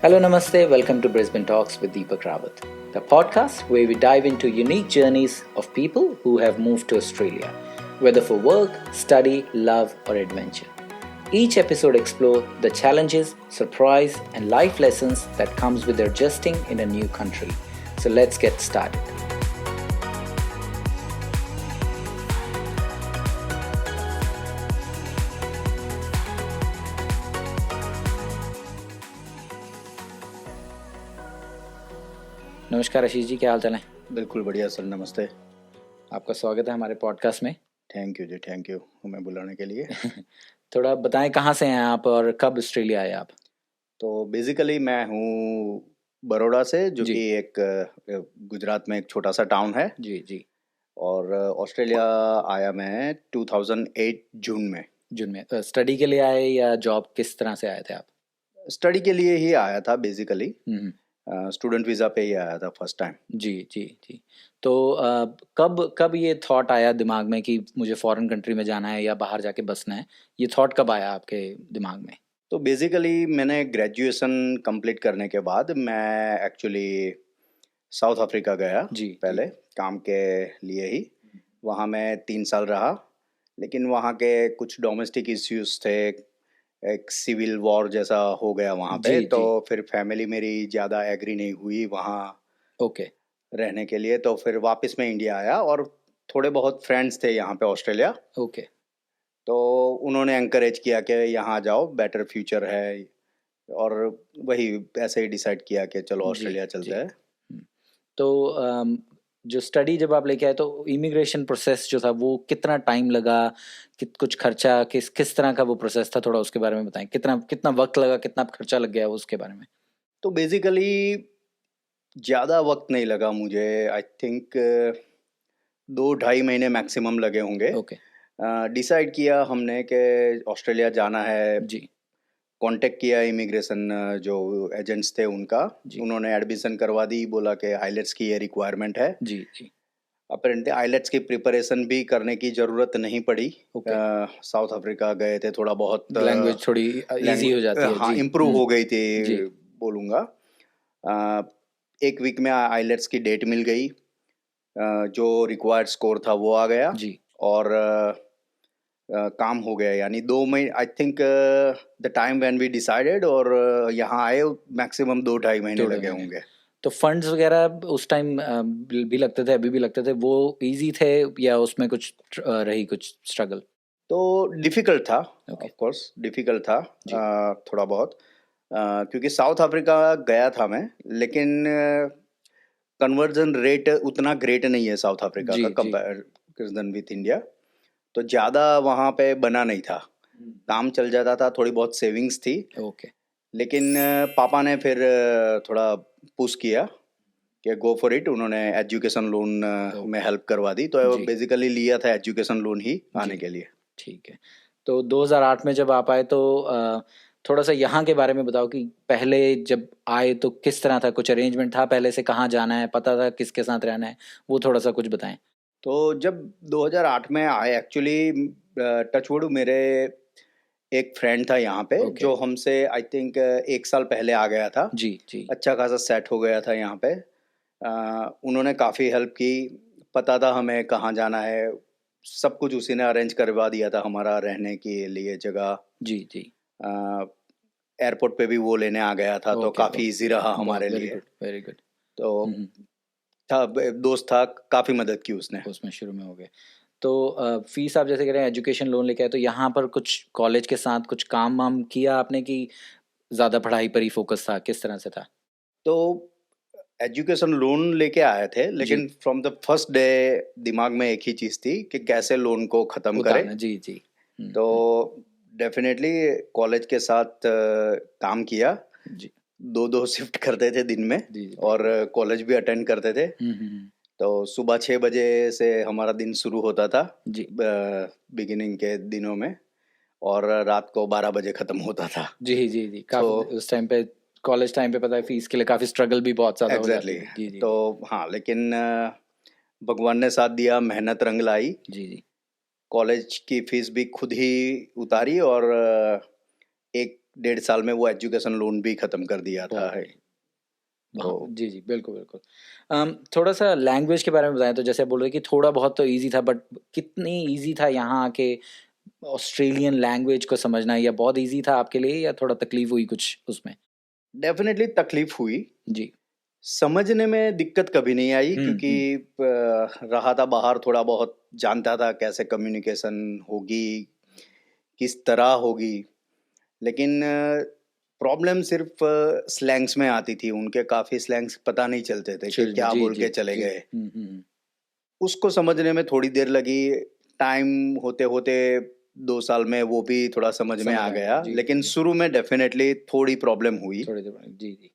Hello, Namaste. Welcome to Brisbane Talks with Deepak Rawat, the podcast where we dive into unique journeys of people who have moved to Australia, whether for work, study, love, or adventure. Each episode explores the challenges, surprise, and life lessons that comes with adjusting in a new country. So let's get started. नमस्कार आशीष जी, क्या हाल चाल है? बिल्कुल बढ़िया sir, नमस्ते। आपका स्वागत है हमारे पॉडकास्ट में। थैंक यू जी, थैंक यू हमें बुलाने के लिए। थोड़ा बताएं कहाँ से हैं आप और कब ऑस्ट्रेलिया आए आप? तो बेसिकली मैं हूँ बड़ौदा से, जो जी। कि एक गुजरात में एक छोटा सा टाउन है। जी जी। और ऑस्ट्रेलिया आया मैं 2008 जून में। जून में स्टडी के लिए आए या जॉब, किस तरह से आए थे आप? स्टडी के लिए ही आया था बेसिकली। हम्म। स्टूडेंट वीज़ा पे ही आया था फर्स्ट टाइम। जी जी जी। तो कब कब ये थॉट आया दिमाग में कि मुझे फॉरेन कंट्री में जाना है या बाहर जाके बसना है? ये थॉट कब आया आपके दिमाग में? तो बेसिकली मैंने ग्रेजुएशन कंप्लीट करने के बाद मैं एक्चुअली साउथ अफ्रीका गया जी पहले, काम के लिए ही। वहाँ मैं 3 साल रहा, लेकिन वहाँ के कुछ डोमेस्टिक इश्यूज थे। एक सिविल वॉर जैसा हो गया वहाँ पे, जी तो जी। फिर फैमिली मेरी ज़्यादा एग्री नहीं हुई वहाँ ओके। रहने के लिए। तो फिर वापस मैं इंडिया आया, और थोड़े बहुत फ्रेंड्स थे यहाँ पे ऑस्ट्रेलिया, ओके। तो उन्होंने एनकरेज किया कि यहाँ जाओ, बेटर फ्यूचर है। और वही ऐसे ही डिसाइड किया कि चलो जी ऑस्ट्रेलिया चलते जी। हैं। तो जो स्टडी जब आप लेके आए तो इमिग्रेशन प्रोसेस जो था वो कितना टाइम लगा? कुछ खर्चा, किस किस तरह का वो प्रोसेस था, थोड़ा उसके बारे में बताएं। कितना कितना वक्त लगा, कितना खर्चा लग गया उसके बारे में? तो बेसिकली ज़्यादा वक्त नहीं लगा मुझे। आई थिंक 2-2.5 महीने मैक्सिमम लगे होंगे। ओके। डिसाइड किया हमने कि ऑस्ट्रेलिया जाना है। जी कांटेक्ट किया इमिग्रेशन जो एजेंट्स थे उनका। जी। उन्होंने एडमिशन करवा दी, बोला कि आइलेट्स की ये रिक्वायरमेंट है। जी जी। अपेरेंटली आइलेट्स की प्रिपरेशन भी करने की ज़रूरत नहीं पड़ी। ओके। साउथ अफ्रीका गए थे, थोड़ा बहुत लैंग्वेज थोड़ी इजी हो जाती है। हाँ, जी। इम्प्रूव हो गई थी जी। बोलूँगा। अ, एक वीक में आइलेट्स की डेट मिल गई। जो रिक्वायर्ड स्कोर था वो आ गया। जी। और काम हो गया, यानी 2 महीने I think the time when we decided, और यहाँ आए मैक्सिमम 2-2.5 महीने थोड़े लगे महीने। होंगे। तो फंड्स वगैरह उस टाइम भी लगते थे, अभी भी लगते थे, वो इजी थे या उसमें कुछ रही कुछ स्ट्रगल? तो डिफ़िकल्ट था, ओके। ऑफ कोर्स डिफ़िकल्ट था जी थोड़ा बहुत। क्योंकि साउथ अफ्रीका गया था मैं, लेकिन कन्वर्जन रेट उतना ग्रेट नहीं है साउथ अफ्रीका जी का जी। Comparison with India. तो ज़्यादा वहाँ पे बना नहीं था, काम चल जाता था, थोड़ी बहुत सेविंग्स थी। ओके। लेकिन पापा ने फिर थोड़ा पुश किया कि गो फॉर इट। उन्होंने एजुकेशन लोन में हेल्प करवा दी, तो जी बेसिकली लिया था एजुकेशन लोन ही आने जी। के लिए। ठीक है। तो 2008 में जब आप आए तो थोड़ा सा यहाँ के बारे में बताओ कि पहले जब आए तो किस तरह था, कुछ अरेंजमेंट था पहले से, कहाँ जाना है, पता था किसके साथ रहना है, वो थोड़ा सा कुछ बताएं। तो जब 2008 में आए, एक्चुअली टचवुड मेरे एक फ्रेंड था यहाँ पे, ओके। जो हमसे आई थिंक 1 साल पहले आ गया था। जी जी। अच्छा खासा सेट हो गया था यहाँ पे। उन्होंने काफ़ी हेल्प की, पता था हमें कहाँ जाना है, सब कुछ उसी ने अरेंज करवा दिया था हमारा रहने के लिए जगह। जी जी। एयरपोर्ट पे भी वो लेने आ गया था, तो ओके काफ़ी ओके। इजी रहा बहुत हमारे वेरी लिए। Good, very good. तो था, दोस्त था, काफ़ी मदद की उसने। उसमें शुरू में हो गए। तो फीस आप जैसे कह रहे हैं एजुकेशन लोन लेके आए, तो यहाँ पर कुछ कॉलेज के साथ कुछ काम वाम किया आपने कि ज़्यादा पढ़ाई पर ही फोकस था, किस तरह से था? तो एजुकेशन लोन लेके आए थे, जी। लेकिन फ्रॉम द फर्स्ट डे दिमाग में एक ही चीज़ थी कि कैसे लोन को ख़त्म करें। उतारना। जी जी। तो डेफिनेटली कॉलेज के साथ काम किया। जी 2-2 शिफ्ट करते थे दिन में, जी जी। और कॉलेज भी अटेंड करते थे। हम्म। तो सुबह 6 बजे से हमारा दिन शुरू होता था जी बिगिनिंग के दिनों में, और रात को 12 बजे ख़त्म होता था। जी जी जी। तो काफ़ी उस टाइम पे, कॉलेज टाइम पे पता है फीस के लिए काफ़ी स्ट्रगल भी बहुत ज़्यादा हो जाती एग्जैक्टली थी। जी जी तो जी। हाँ, लेकिन भगवान ने साथ दिया, मेहनत रंग लाई। जी जी। कॉलेज की फीस भी खुद ही उतारी, और एक 1.5 साल में वो एजुकेशन लोन भी ख़त्म कर दिया था। बहुत बढ़िया। हाँ, तो जी, जी, बिल्कुल, बिल्कुल। थोड़ा सा लैंग्वेज के बारे में बताएं, तो जैसे आप बोल रहे कि थोड़ा बहुत तो ईजी था, बट कितनी ईजी था यहाँ आके ऑस्ट्रेलियन लैंग्वेज को समझना, या बहुत ईजी था आपके लिए, या थोड़ा तकलीफ हुई कुछ उसमें? डेफिनेटली तकलीफ हुई, जी। समझने में दिक्कत कभी नहीं आई क्योंकि हम्म। रहा था बाहर, थोड़ा बहुत जानता था कैसे कम्युनिकेशन होगी, किस तरह होगी। लेकिन प्रॉब्लम सिर्फ स्लैंग्स में आती थी, उनके काफ़ी स्लैंग्स पता नहीं चलते थे कि जी, क्या जी, बोल जी, के चले जी। गए। हम्म। उसको समझने में थोड़ी देर लगी, टाइम होते होते 2 साल में वो भी थोड़ा समझ में समझ आ आ गया, गया, जी, जी, लेकिन जी। शुरू में डेफिनेटली थोड़ी प्रॉब्लम हुई। थोड़ी देर बाद, जी, जी।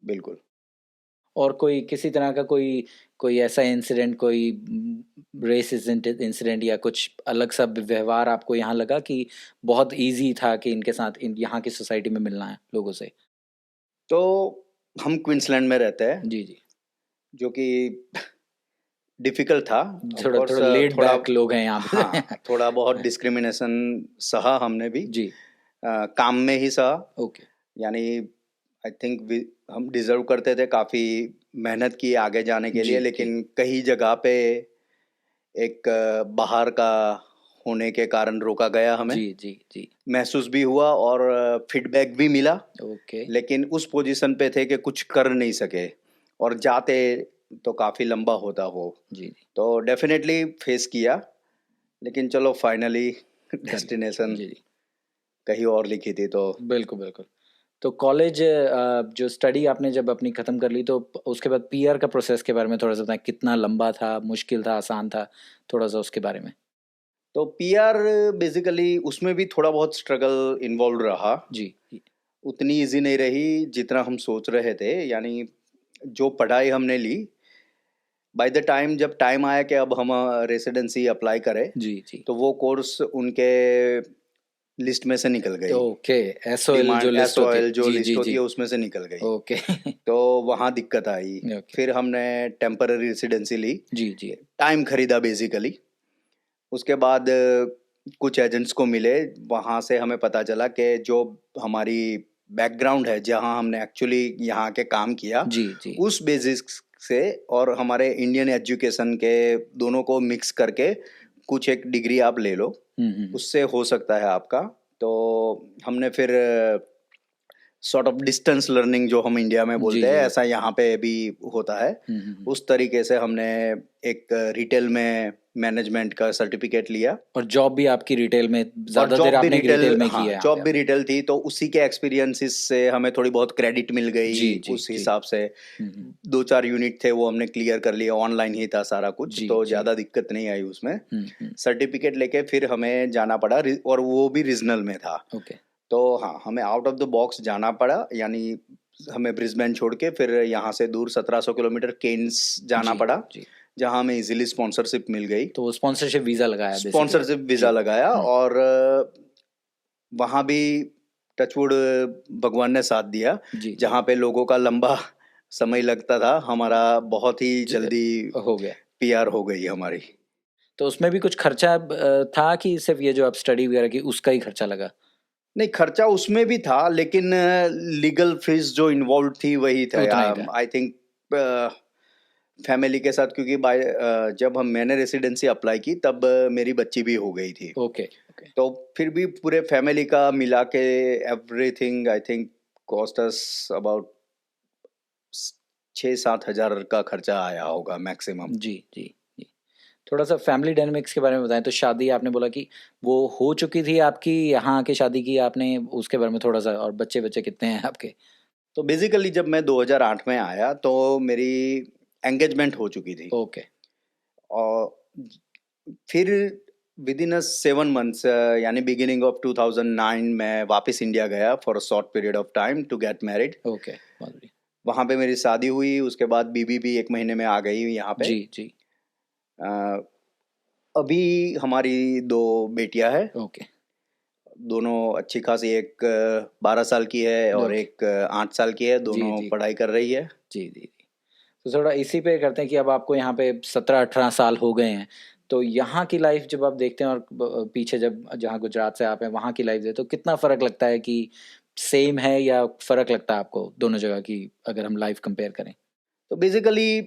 बिल्कुल। और कोई किसी तरह का कोई कोई ऐसा इंसिडेंट, कोई रेसिस्ट इंसिडेंट या कुछ अलग सा व्यवहार आपको यहाँ लगा कि बहुत इजी था कि इनके साथ यहाँ की सोसाइटी में मिलना है लोगों से? तो हम क्वींसलैंड में रहते हैं, जी, जी। जो कि डिफिकल्ट था। ऑफ थोड़ा कोर्स थोड़ा लेड थोड़ा, बैक लोग हैं यहाँ पे। हाँ, थोड़ा बहुत डिस्क्रिमिनेशन सहा हमने भी। जी। काम में ही सहा, ओके। यानी आई थिंक हम डिजर्व करते थे, काफ़ी मेहनत की आगे जाने के जी, लिए, जी, लेकिन कई जगह पे एक बाहर का होने के कारण रोका गया हमें। जी, जी, जी। महसूस भी हुआ और फीडबैक भी मिला, ओके। लेकिन उस पोजीशन पे थे कि कुछ कर नहीं सके, और जाते तो काफ़ी लंबा होता वो। जी, जी। तो डेफिनेटली फेस किया, लेकिन चलो फाइनली कर लिया, डेस्टिनेशन जी, जी। कहीं और लिखी थी तो। बिल्कुल, बिल्कुल। तो कॉलेज जो स्टडी आपने जब अपनी ख़त्म कर ली, तो उसके बाद पीआर का प्रोसेस के बारे में थोड़ा सा बताएं, कितना लंबा था, मुश्किल था, आसान था, थोड़ा सा उसके बारे में? तो पीआर बेसिकली उसमें भी थोड़ा बहुत स्ट्रगल इन्वॉल्व रहा, जी। उतनी इजी नहीं रही जितना हम सोच रहे थे। यानी जो पढ़ाई हमने ली, बाय द टाइम जब टाइम आया कि अब हम रेसिडेंसी अप्लाई करें, जी, जी। तो वो कोर्स उनके लिस्ट में से निकल गई। ओके। एसओएल जो डिमांड लिस्ट होती है, एसओएल जो जी, लिस्ट जी, होती जी। है उसमें से निकल गई। ओके। तो वहाँ दिक्कत आई। ओके। फिर हमने टेम्पररी रेसिडेंसी ली, जी, जी। टाइम खरीदा बेसिकली। उसके बाद कुछ एजेंट्स को मिले, वहाँ से हमें पता चला कि जो हमारी बैकग्राउंड है, जहाँ हमने एक्चुअली यहाँ के काम किया, जी, जी। उस बेसिस से और हमारे इंडियन एजुकेशन के दोनों को मिक्स करके कुछ एक डिग्री आप ले लो, उससे हो सकता है आपका। तो हमने फिर सॉर्ट ऑफ डिस्टेंस लर्निंग जो हम इंडिया में जी, बोलते जी, हैं, जी। ऐसा यहाँ पे भी होता है। उस तरीके से हमने एक रिटेल में मैनेजमेंट का सर्टिफिकेट लिया, और जॉब भी आपकी रिटेल में, और ज़्यादा देर जॉब भी आपने रिटेल, रिटेल में हाँ, किया है यहाँ पे जॉब भी आपने? रिटेल थी, तो उसी के एक्सपीरियंसेस से हमें थोड़ी बहुत क्रेडिट मिल जी, गई। जी, उस जी। हिसाब से 2-4 यूनिट थे वो हमने क्लियर कर लिया, ऑनलाइन ही था सारा कुछ, जी, तो जी। ज़्यादा दिक्कत नहीं आई उसमें। सर्टिफिकेट लेके फिर हमें जाना पड़ा, और वो भी रीजनल में था। ओके। तो हाँ, हमें आउट ऑफ द बॉक्स जाना पड़ा, यानी हमें ब्रिस्बेन छोड़ के फिर यहाँ से दूर 1700 किलोमीटर केन्स जाना जी, पड़ा, जी। जहाँ हमें इजीली स्पॉन्सरशिप मिल गई। तो वो स्पॉन्सरशिप वीज़ा लगाया बेसिकली स्पॉन्सरशिप आपने? वीज़ा जी। लगाया, और वहाँ भी टचवुड भगवान ने साथ दिया। जी, जी। जहाँ पे लोगों का लंबा समय लगता था, हमारा बहुत ही ज जल्दी हो गया। पीआर हो गई हमारी। तो उसमें भी कुछ खर्चा था, कि सिर्फ़ ये जो आप स्टडी वगैरह की उसका ही खर्चा लगा? नहीं, खर्चा उसमें भी था, लेकिन लीगल फीस जो इन्वॉल्व थी वही था। उतना ही था। आई थिंक फैमिली के साथ, क्योंकि जब मैंने रेसिडेंसी अप्लाई की तब मेरी बच्ची भी हो गई थी। Okay, okay. तो फिर भी पूरे फैमिली का मिला के everything I think cost us about 6-7 हज़ार का खर्चा आया होगा मैक्सिमम। जी, जी, जी। थोड़ा-सा फैमिली डायनामिक्स के बारे में बताएँ, तो शादी आपने बोला कि वो हो चुकी थी आपकी, यहाँ आके शादी की आपने, उसके बारे में थोड़ा-सा, और बच्चे-वच्चे कितने हैं आपके? तो बेसिकली जब मैं 2008 में आया तो मेरी एंगेजमेंट हो चुकी थी, ओके। और फिर विद इन 7 मंथ्स, यानी बिगिनिंग ऑफ 2009 में वापस इंडिया गया for a short period of time to get married. Okay, बहुत बढ़िया। वहाँ पे मेरी शादी हुई, उसके बाद बीबी भी 1 महीने में आ गई यहाँ पे। जी, जी। अ, अभी हमारी 2 बेटियां हैं, ओके, दोनों अच्छी खासी, एक 12 साल की है और ओके। एक 8 साल की है, जी, दोनों जी। पढ़ाई कर रही है। जी, जी, जी। तो थोड़ा इसी पे करते हैं कि अब आपको यहाँ पे 17-18 साल हो गए हैं, तो यहाँ की लाइफ जब आप देखते हैं, और पीछे जब जहाँ गुजरात से आप हैं वहाँ की लाइफ देखते, तो कितना फ़र्क लगता है कि सेम है या फर्क लगता है आपको दोनों जगह की, अगर हम लाइफ कंपेयर करें? तो बेसिकली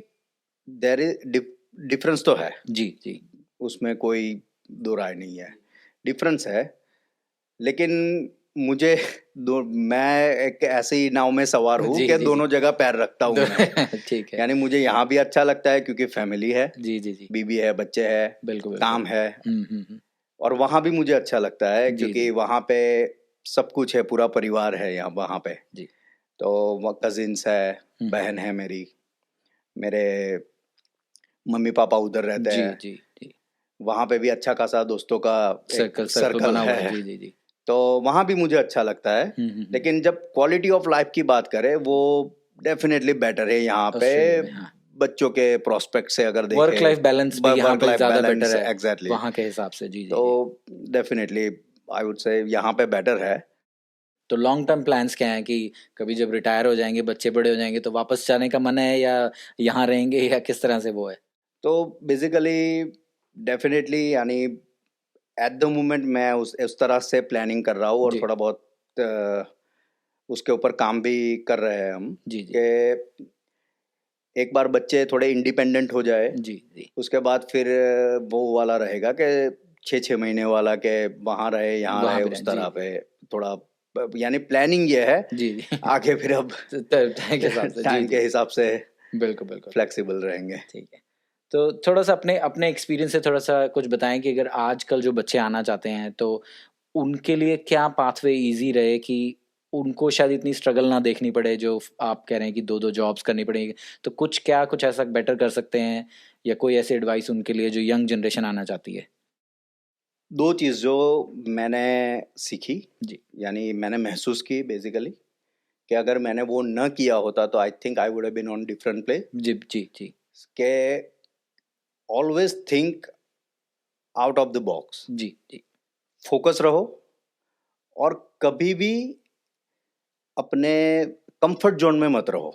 देयर इज डिफरेंस तो है जी जी उसमें कोई दो राय नहीं है, डिफरेंस है। लेकिन मुझे मैं एक ऐसे ही नाव में सवार हूँ जी कि जी दोनों जगह पैर रखता हूँ मैं। ठीक है। यानी मुझे यहाँ भी अच्छा लगता है क्योंकि फैमिली है, जी जी जी बीवी है, बच्चे है, बिल्कुल काम है। हम्म। और वहाँ भी मुझे अच्छा लगता है जी क्योंकि जी वहाँ पे सब कुछ है, पूरा परिवार है यहाँ वहाँ पे। जी तो कजिन्स है, बहन है मेरी, मेरे मम्मी पापा उधर रहते जी हैं। जी जी वहाँ पे भी अच्छा खासा दोस्तों का एक सर्कल सर्कल बना हुआ है। है, जी जी जी तो वहाँ भी मुझे अच्छा लगता है। लेकिन जब क्वालिटी ऑफ लाइफ की बात करें वो डेफिनेटली बेटर है यहाँ पे। ऑस्ट्रेलिया में, हाँ। बच्चों के प्रोस्पेक्ट से अगर वर्क देखें, लाइफ बैलेंस भी यहाँ वर्क पे लाइफ ज्यादा बैलेंस बेटर है एग्जैक्टली, वहाँ के हिसाब से। जी जी तो जी डेफिनेटली आई वुड से यहाँ पे बेटर है। तो लॉन्ग टर्म प्लान्स क्या हैं कि कभी जब रिटायर हो जाएंगे, बच्चे बड़े हो जाएंगे, तो वापस जाने का मन है या यहाँ रहेंगे, या किस तरह से वो है? तो बेसिकली डेफिनेटली यानी एट द मोमेंट मैं उस तरह से प्लानिंग कर रहा हूँ और जी थोड़ा बहुत उसके ऊपर काम भी कर रहे हैं हम जी जी कि एक बार बच्चे थोड़े इंडिपेंडेंट हो जाए, जी जी उसके बाद फिर वो वाला रहेगा कि 6-6 महीने वाला के वहाँ रहे यहाँ वहाँ रहे भी उस रहें। जी तरह पे थोड़ा यानी प्लानिंग ये है। जी जी आगे फिर अब टाइम के हिसाब से। जी टाइम जी के हिसाब से बिल्कुल बिल्कुल फ्लेक्सिबल रहेंगे। ठीक है। तो थोड़ा सा अपने अपने एक्सपीरियंस से थोड़ा सा कुछ बताएं कि अगर आजकल जो बच्चे आना चाहते हैं तो उनके लिए क्या पाथवे इजी रहे कि उनको शायद इतनी स्ट्रगल ना देखनी पड़े, जो आप कह रहे हैं कि दो दो जॉब्स करनी पड़ेगी, तो कुछ ऐसा बेटर कर सकते हैं, या कोई ऐसी एडवाइस उनके लिए जो यंग जनरेशन आना चाहती है? दो चीज़ जो मैंने सीखी, जी यानी मैंने महसूस की बेसिकली, कि अगर मैंने वो न किया होता तो I think I would have been on different play. जी जी जी के always think out of the box, जी जी फोकस रहो और कभी भी अपने कंफर्ट जोन में मत रहो।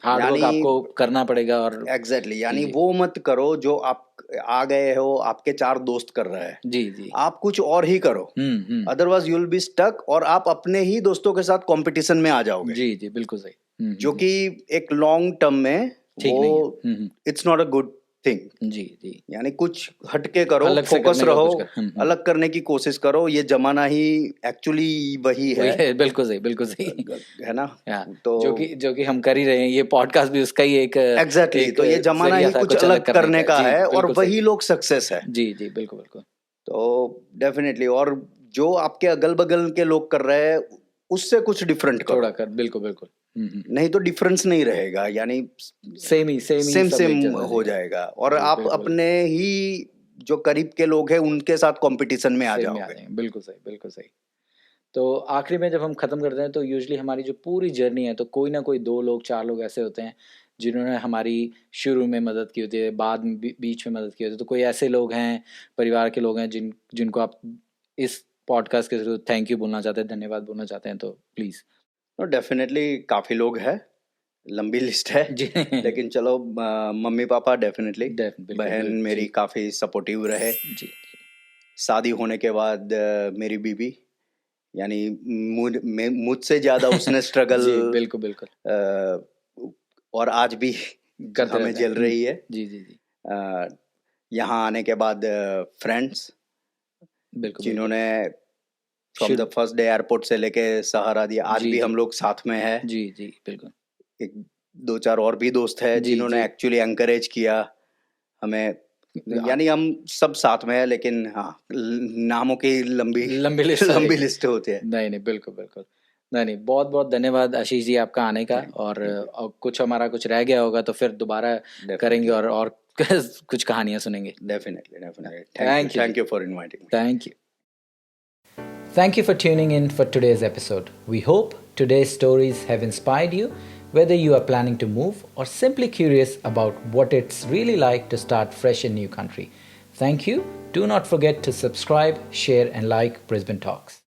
हार्ड वर्क यानी आपको करना पड़ेगा। और एग्जैक्टली जी यानी जी वो मत करो जो आप आ गए हो आपके चार दोस्त कर रहे हैं, जी जी आप कुछ और ही करो। Otherwise you will be stuck और आप अपने ही दोस्तों के साथ कंपटीशन में आ जाओगे, जी जी बिल्कुल सही। जो कि एक लॉन्ग टर्म में ठीक वो नहीं है। It's not a good thing. जी जी यानी कुछ हटके करो, अलग से फोकस करने का रहो, कुछ कर। अलग करने की कोशिश करो। ये जमाना ही एक्चुअली वही वही है, है, बिल्कुल सही है ना? हाँ, तो जो कि हम कर ही रहे हैं, ये पॉडकास्ट भी उसका ही एक एग्जैक्टली एक तो ये जमाना जरिया ही था कुछ अलग अलग करने का जी है और बिल्कुल वही सही। लोग सक्सेस है। जी जी बिल्कुल बिल्कुल तो डेफिनेटली, और जो आपके अगल बगल के लोग कर रहे हैं उससे कुछ डिफरेंट थोड़ा करो, कर बिल्कुल बिल्कुल नहीं तो डिफरेंस नहीं रहेगा। यानी सेम ही सेम सब सेम एक जैसा हो रहेगा। जाएगा और जी आप बिल्कुल अपने ही जो करीब के लोग हैं उनके साथ कंपटीशन में आ सेम में आ जाओगे। जाएंगे। बिल्कुल सही। तो आखिरी में जब हम ख़त्म करते हैं तो यूजुअली हमारी जो पूरी जर्नी है, तो कोई ना कोई दो लोग चार लोग ऐसे होते हैं जिन्होंने हमारी शुरू में मदद की होती है, बाद में बीच में मदद की होती है। तो कोई ऐसे लोग हैं, परिवार के लोग हैं जिनको आप इस पॉडकास्ट के थ्रू थैंक यू बोलना चाहते हैं, धन्यवाद बोलना चाहते हैं, तो प्लीज़। तो डेफिनेटली काफ़ी लोग हैं, लंबी लिस्ट है। जी लेकिन चलो मम्मी पापा डेफिनेटली, बहन मेरी जी काफ़ी सपोर्टिव रहे। जी शादी होने के बाद मेरी बीवी, यानी मुझसे ज़्यादा उसने स्ट्रगल जी बिल्कुल और आज भी करते हमें रहते हैं। झेल रही है। जी जी जी अ, यहाँ आने के बाद फ्रेंड्स बिल्कुल जिन्होंने फ्रॉम द शुरू फर्स्ट डे एयरपोर्ट से लेके सहारा दिया, आज जी भी जी हम लोग साथ में है। जी जी बिल्कुल एक दो चार और भी दोस्त है जी जिन्होंने जी एक्चुअली एनकरेज किया हमें। यानी हम सब साथ में है, लेकिन हाँ नामों की लंबी लंबी लिस्ट लंबी रहेगी। लिस्ट होती है। नहीं बिल्कुल नहीं बहुत बहुत धन्यवाद आशीष जी आपका आने का। Thank और you. कुछ हमारा कुछ रह गया होगा तो फिर दोबारा करेंगे और कुछ कहानियां सुनेंगे। Definitely. Thank you ji. Thank you for inviting me. Thank you. Thank you for tuning in for today's episode. We hope today's stories have inspired you, whether you are planning to move or simply curious about what it's really like to start fresh in new country. Thank you. Do not forget to subscribe, share and like Brisbane Talks.